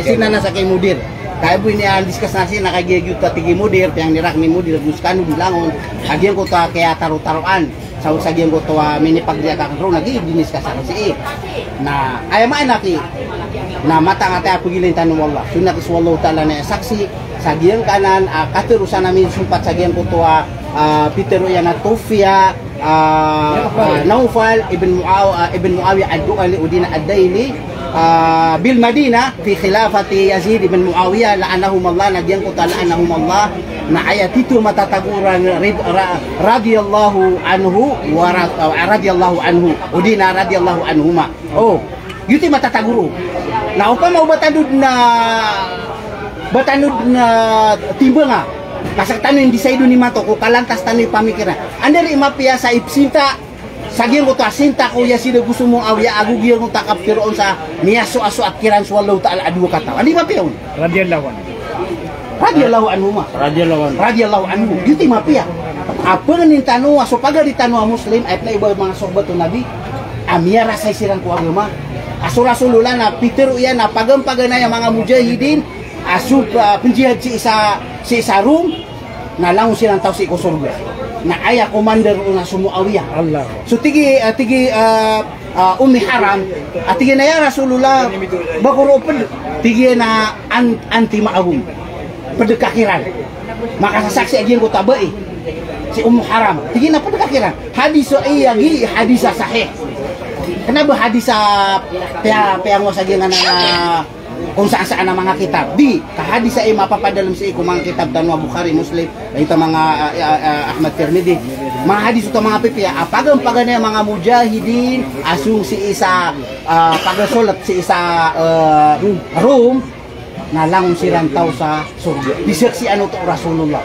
sina na sa kay mudir kay bu ni ang discuss na si nakagigyut ta tigi mudir yang nirak ni mudir guskano bilangon agian ko ta kaya taruan sa usagian ko to mini pagdiya ka ro nagi diniscuss si na ay maanaki na mata ngata ako gilin tanong wallah sunat wallahu ta'ala na saksi sagian kanan katurusan namin sumpat sagian ko to Peter yana Tufia Naufal ibn Muawiyah ad-Du'ali udina ad-Daili bil Madinah fi khilafati Yazid ibn Muawiyah la'anahum Allah nagyan ko ta la'anahum Allah na ayat itu matataguran radhiyallahu anhu wa radhiyallahu anhu udina radhiyallahu anhuma yuti matataguro na upa mau batanud na timba nga kasak tanu hindi sa ido ni mato ko kalantas tanu pamikira andari mapia sa ipsinta sagian ko to asinta ko ya sida gusto mong awya agugir ko takap kiroon sa niyaso aso akiran swallow ta'ala adu kata andi mapia radhiyallahu anhu yuti mapia apa nin tanu aso paga di tanu muslim ay play boy mga sohbat Nabi amia rasay sirang ko agama Rasulullah na Peter yan na pagampaganay ang mga mujahidin penjihad si isa Rum na lang silang tao si Ikosurga na aya commander na Muawiyah Allah so tigi Ummi Haram at tigi na ya Rasulullah bakuropad tigi na anti maagum pedekakiran Maka sasaksi agian ko tabai si Haram. Tingin na po nakakiran. Hadis so iyagi hadis sahih. Kenapa hadis sa piyang sa agian na kung saan ang mga kitab. Di kahadis sa mapapadalam sa iko mga kitab danwa Bukhari, Muslim, ito mga Ahmad Tirmidhi. Mga hadis ito mga pipiya. Apagang pagana mga mujahidin asung si isa pagasulat si isa room na lang silang tao sa surga. Disaksi ano to Rasulullah.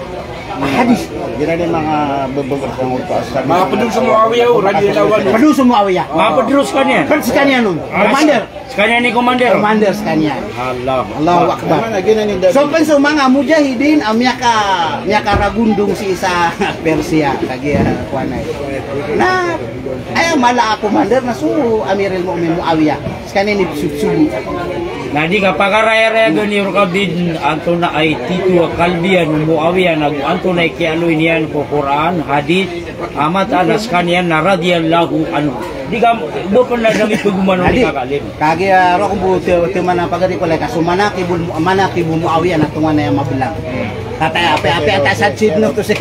Hadis. Gina din mga bebegor ng ulpas. Mga pedul sa Muawiyah, radhiyallahu anhu. Padu semua Muawiyah. Mga pedrus kanya. Kan sekalian nun. Commander. Sekanya ni komander. Commander sekalian. Allah. Allahu Akbar. Mana gina ni So penso mga mujahidin miyaka ragundong si isa Persia kagi kuanay. Na ay mala commander na su Amirul Mukminin Muawiyah. Sekalian ni subu. Nah di kapag-araya-raya gani Rukabin anto na ay titu kalbian Muawiyah nag anto na ikialoy niyan ko Quran hadith amat anas kaniyan na radhiyallahu anhu. Di ka do pa na dami pagumano ni kakalim. Kagi ro ko buti mana pagari ko like sumana kibul Muawiyah na tunga na mabilang. Kata ape ata sa chip no to si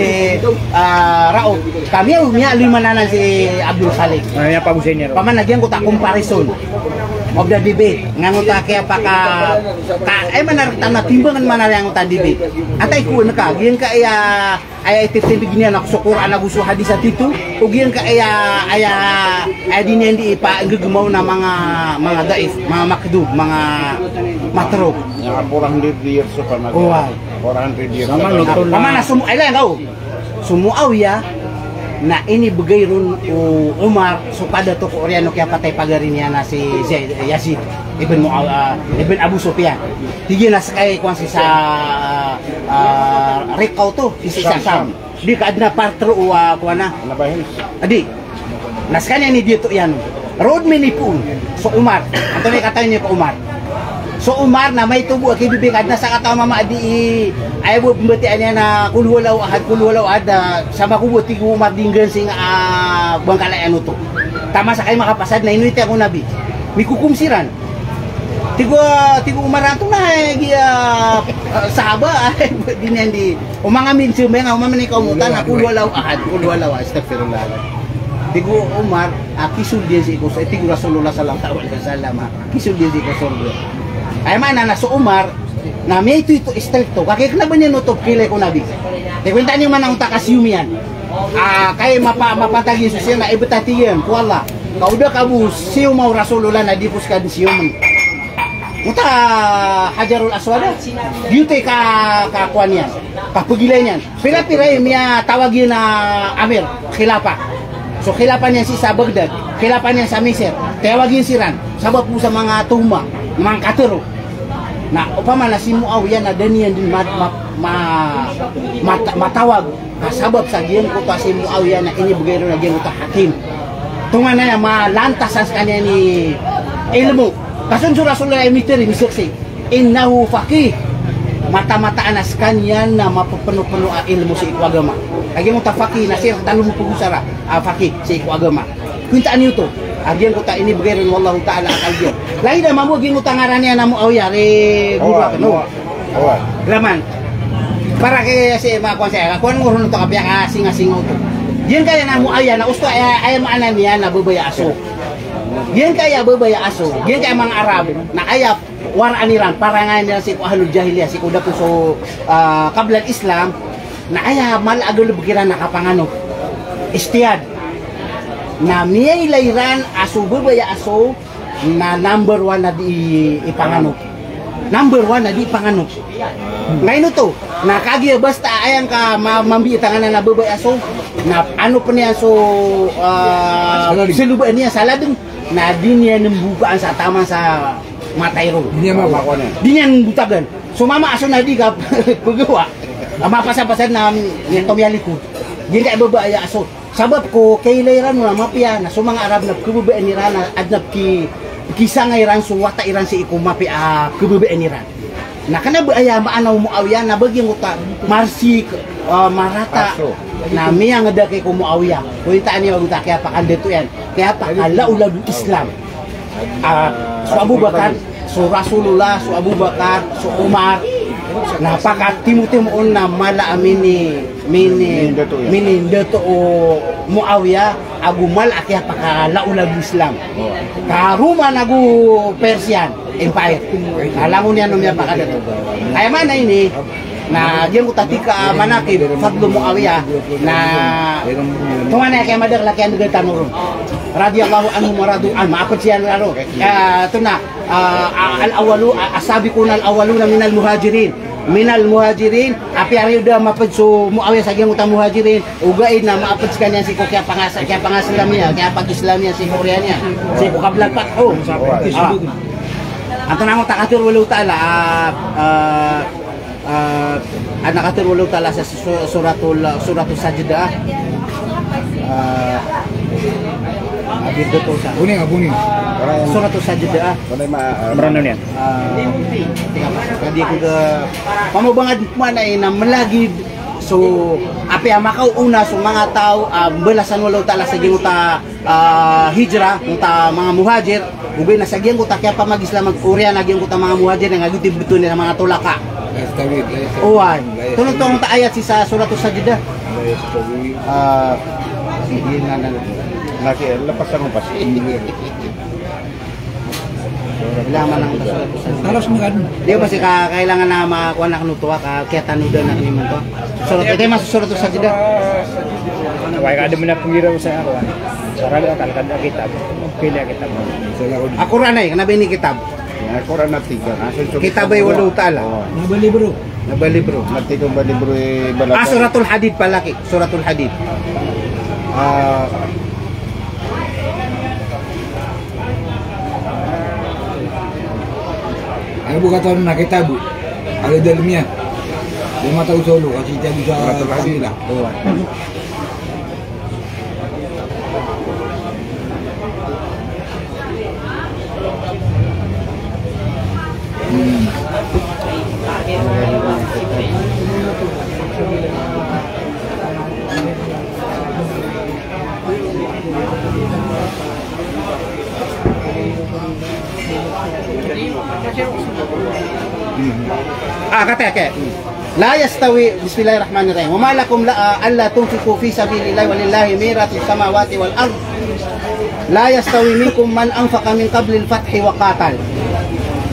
Raoul. Kami unya lima nanan si Abdul Khalik. Ano pa busin niya? Paman nagyan ko ta comparison of the debate ngango ta kaya paka manar tanah timbangan manar yang ta debate atay ko na ka giyan ka ay titibignian ako sa Quran ako sa hadis itu ug giyan ka ay dinyan di pa gagamaw na mga daif mga makdub mga matrok yang 400 years so pa mag. Wow. 400 years. Paman na sumu ay lang daw Muawiyah na ini begayrun Umar supada to Koreano kaya patay pagarin niya na si Yazid ibn Abu Sufyan. Tige na sakay kung si sa Rikaw to si Sam. Di ka adna partro kuana. Nabahin. Adi. Naskanya ni dito yan. Road minipun so Umar. Ato may katayo niya pa Umar. So Umar na may tubo kay bibigad na sa kataw mama adi ay bo bati niya na kulwalaw ahad sama ko buti ko Umar dinggan sing bangkalay ano to. Tama sa kay makapasad na inuit ako nabi. Mi kukumsiran. Tigo Umar ato na sahaba ay dinyan di umangamin si mga umaman ikaw mutan kulwalaw astaghfirullah. Tigo Umar kisul dia si ko sa tigo Rasulullah sallallahu alaihi wasallam kisul dia si ko surga. Ay mana na so Umar na may ito istrikto kaya na ba niya no to kilay ko nabi kwenta niyo man ang takasiyumian kaya mapatagin siya na ibetatiyan ko Allah kauda kabu siyo mau Rasulullah na dipus ka di siyuman muta Hajarul Aswad beauty ka kuan yan kapagilay niyan pira-pira miya tawagin na Amir khilafah so khilafah niya si sa Baghdad khilafah niya sa Misir tawagin siran sabab po sa mga tuhma mga katero na upama na si Muawiyah na daniyan din matawag sabab sa giyan ko ta si Muawiyah na ini bugayro na giyan ko ta hakim tunga na malantas sa kanya ni ilmu kasun sa Rasulullah emiteri ni saksi innahu faqih mata-mata anas kanya na mapupuno-puno ilmu sa iku agama lagi mo ta faqih na siya talong pag-usara faqih sa iku agama kuntaan niyo to agian ko ta ini bugayro wallahu ta'ala akal diyo lain na mamugin mo tangaran niya na Muawiyah gura no graman para kay si makuan siya kuan ngurun to kapya singa-singaw to diyan kaya na Muawiyah na usto ay maanan niya na babaya aso diyan kaya babaya aso diyan kaya mga Arab na ayap war aniran para nga nila si ahlul jahiliyah si kuda po so kablan Islam na aya mal agul bukiran nakapangano istiyad na miyay layran aso babaya aso na number 1 na di ipangano. Number 1 na di ipangano. Ngayon to, nakagi basta ayang ka mambi tangan na babay aso na ano pa niya so silubaan niya sa ladong na di niya nambukaan sa tama sa matayro. Di niya mapako na. Di niya butagan. So mama aso na di ka pagawa. Mapasapasad na tomyalikod. Di ka babay aso. Sabab ko kay layran mo na mapya na so mga Arab na kububaan ni Rana adnap kisa nga Iran so wata Iran si ikumapi kububaan ni Iran na kana ba aya maanaw Muawiyah na bagyan ko ta marsi marata na miya nga da kay ko Muawiyah kuitaan niya wag ta kaya pa kandeto yan kaya pa alaulad Islam so Abu Bakar so Rasulullah so Abu Bakar so Umar napakatimu-timuon na mala mini Dato Muawiyah agu mal akyah pakalaulag Islam. Karuma nagu Persian Empire. Alangon niya nung pakada to. Kaya mana ini na diyan ko tatika manakib Fadlu Muawiyah na tumana kay madar lakian ng tanurun. Radiyallahu anhu maradu an maapot siya laro. Ito na al-awalu asabiquna al-awwaluna minal muhajirin api ari udah mapad so Muawiyah sa gyang utang muhajirin ugaid na maapad kanya si ko kaya pangaslam niya kaya pag-Islam niya si Korea niya si Kablag Patho. Ato na ako takatur walau ta'ala nakatur walau ta'ala sa suratul sajdah abid to sa buning suratul sajdah Merenun yan. Kadi ko pamabangad mana na malagid so api makaw una so mga tao belasan walau ta'ala sa ginuta hijrah unta mga muhajir ugay na sa ginuta kaya pa mag-Islam mag-Korea na ginuta mga muhajir nga gutib buto nila mga tulaka. Uwan. Tunong ta ayat si sa suratul sajdah. Sige na Laki, lepas mo pas. Kailangan ng Talos mo kan. Di ba kailangan na makuha na kanutuwa kaya tanudan na naman to. Surat ito yung masusurat sa sajdah. Kaya kada mo na pangiraw sa ako. Sarali ang kalakad kitab. Pili ang kitab. Ako ranay, kanabi ni kitab. Ako rin natiga. Kitab ay walau ta'ala. Nabalibro. Nabalibro. Natiga ba libro balata? Suratul Hadid palaki. Suratul Hadid. Ano buka taon na kitabu? Ada dalamnya. 5 tahun solo kasi dia bisa kabila. Kata la yastawi bismillahirrahmanirrahim. Wa ma lakum alla tunfiqu fi sabilillahi walillahi miratus samawati wal ard. La yastawi minkum man anfaqa min qabli al-fathi wa qatal.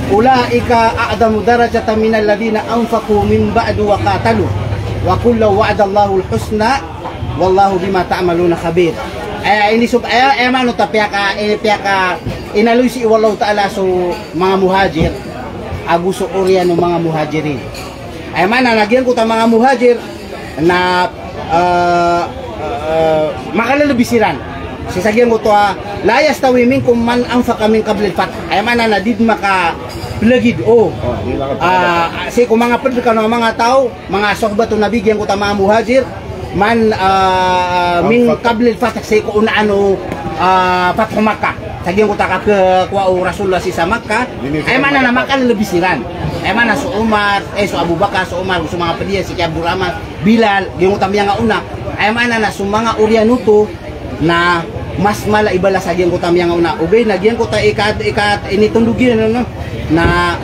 Ulaika a'damu darajatan minal ladina anfaqu min ba'du wa qatalu. Wa kullu wa'adallahu al-husna wallahu bima ta'maluna khabir. Ini mano ta piyaka inaluy si wallahu ta'ala so mga muhajir aguso Korea ng mga muhajirin. Ay mana nagyan ko ta mga muhajir na makalalabisiran. Sisagyan ko to la yastawi minkum man anfaqa min qabli al-fath. Ay mana na did maka plagid si ko mga pud ka ng mga tao, mga sohbato nabigyan ko ta mga muhajir man min qabli al-fath si ko una Fathu Makkah. Sagyan ko ta ka kuwa Rasulullah sa Makkah. Ay mana na makalalabisiran. Ay mana so Umar, so Abu Bakar, so Umar, so mga padiya si Abdul Rahman, Bilal, yung tambiya nga una. Ay mana na so mga Uryanuto na mas mala ibala sa gyang ko tambiya nga una. Ugay nagyan ko ta ikat initundugin no na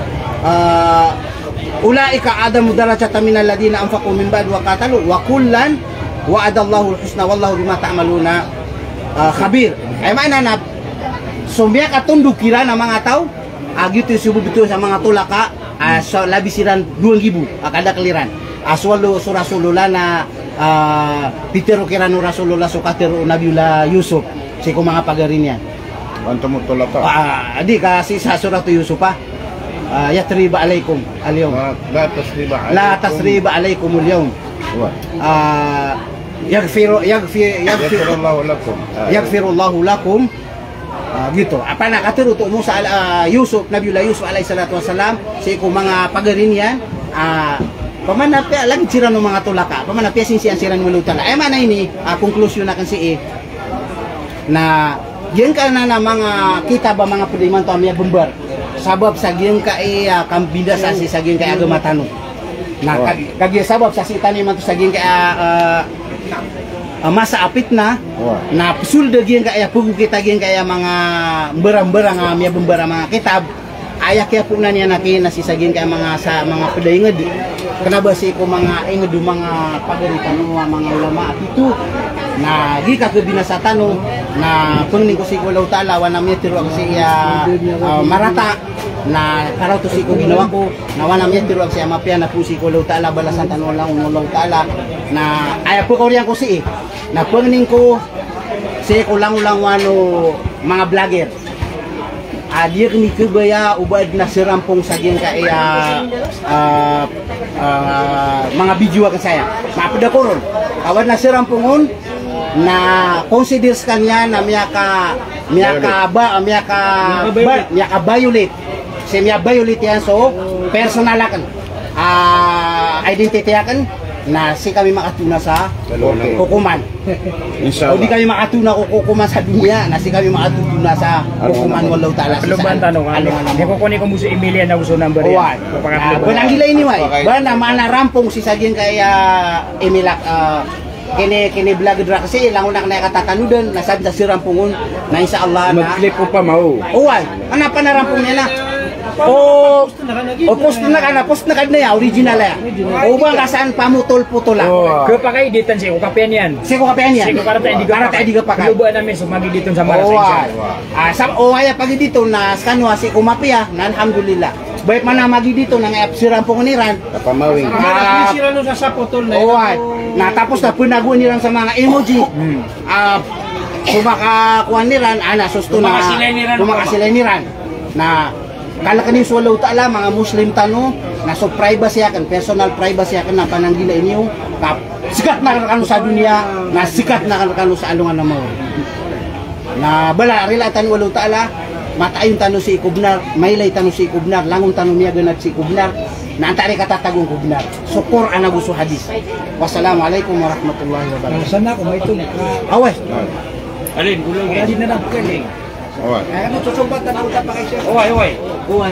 ulaika adamu darajatan minal ladina anfaqu min ba'd wa qatalu wa kullan wa'adallahu al-husna wallahu bima ta'maluna khabir. Ay mana na sumbya katundukiran ng mga tao agito sububuto sa mga tulaka so labisiran 2,000 kada kaliran aswalo so Rasulullah na pitero kirano Rasulullah so katero Nabiullah Yusuf si ko mga pagarin yan Anto mo tulaka? Di kasi sa surat Yusuf yatriba alaikum al-yawm la tasriba alaikum al-yawm yaghfirullahu lakum gitu. Apa nakaturo to mo sa Yusuf, Nabiullah Yusuf alayhi salatu wasalam, si ko mga pagarin yan, pamanapya lagi sira no mga tulaka, pamanapya sinsian sira no lutala. Ay mana ini, konklusyon na kan si na gen ka na mga kita ba mga pediman to amya bumbar. Sabab sa gen ka kambida sa si saging kay agama tanong. Na kag sabab sa si taniman to saging kay masa apit na na pisul de gyang kaya pugu kita gyang kaya mga berang-berang amya bembara mga kitab ayak kaya po na niya nasisagin kay mga sa mga pedaynged. Kenapa sih ko mga inged mga pagaritan mga ulama at itu na gi ka binasatan no na pengning ko si Kulau Ta'ala wana metro kasi marata na karaw to si ko ginawa ko na wana metro kasi mapya na po si Kulau Ta'ala balasan tanong lang Kulau Ta'ala na ay po ko riyan ko si na pengning ko si ulang-ulang wano mga vlogger. Adir ni kebaya ubad na serampong saging kaya mga video ka saya. Mapada koron. Awad na serampong na considers kanya na miyaka violate. Si miya violate yan so personal akan identity akan na si kami makatuna sa hukuman. O di kami makatuna hukuman sa dunia, na si kami makatuna sa hukuman Kulau Ta'ala. Peluban tanong, hindi ko kunin ko muso Emilia na gusto number yan. Benang gila ini wai. Bana mana rampung si saging kaya Emilak kini vlog dra kasi ilang una na katatanudan na sabi sa rampungon na insyaallah na Mag-clip ko pa mau. Uway, ana pa na rampung nila. Post na kana ya original ya. O ba kasaan pamutol-putol lang. Kepakai editan sih, kapian yan. Siko kapian yan. Siko karata ediga pakai. Peluban namin so magiditon sa Marasa Insya. Aya pagi dito na kanwa si kumapia na alhamdulillah. Baik mana magi dito nang si rampung niran. Pamawing. Sira sa potol na Uway. Na tapos na pinago niran sa mga emoji. Kumakakuan niran ana susto na kumakasila niran. Na kala kanin Kulau Ta'ala mga Muslim tano na so privacy akan personal privacy akan na pananggila inyo sikat na kanu sa dunia na sikat na kanu sa alungan na mao na bala rilatan Kulau Ta'ala matayon tano si Ikubnar mailay tano si Ikubnar langon tano miya ganat si Ikubnar na antari katatagong Ikubnar sukor ana gusto hadis. Wassalamualaikum warahmatullahi wabarakatuh. Sana ko may tulog. Awe Alin, gulong Hindi na nagkaling. Alright. Kaya mo susumbat na nauta pa kay siya. Uway. Uway